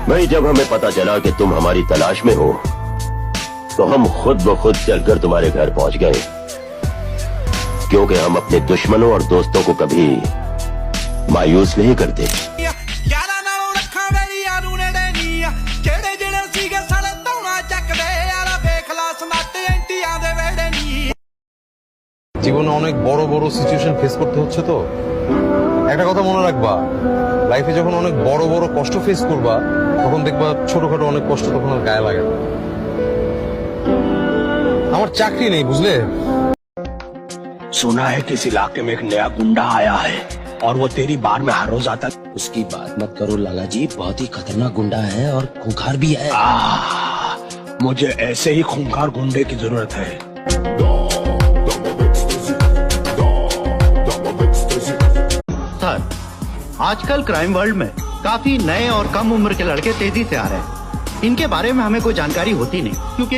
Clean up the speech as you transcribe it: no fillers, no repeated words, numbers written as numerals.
भाई जब हमें पता चला कि तुम हमारी तलाश में हो तो हम खुद ब खुद चलकर तुम्हारे घर पहुंच गए, क्योंकि हम अपने दुश्मनों और दोस्तों को कभी मायूस नहीं करते। জীবনে অনেক বড় বড় সিচুয়েশন ফেস করতে হচ্ছে, তো একটা কথা মনে রাখবা, লাইফে যখন অনেক বড় বড় কষ্ট ফেস করবা তখন দেখবা ছোটখাটো অনেক কষ্ট তখন আর গায়ে লাগে না। আমার চাকরি নেই, বুঝলে? सुना है किस इलाके में एक नया गुंडा आया है और वो तेरी बार में हर रोज आता है। उसकी बात मत करो लाला जी, बहुत ही खतरनाक गुंडा है और खूंखार भी है। मुझे ऐसे ही खूंखार गुंडे की जरूरत है। सर, आजकल क्राइम वर्ल्ड में काफी नए और कम उम्र के लड़के तेजी से आ रहे हैं। इनके बारे में हमें कोई जानकारी होती नहीं, क्योंकि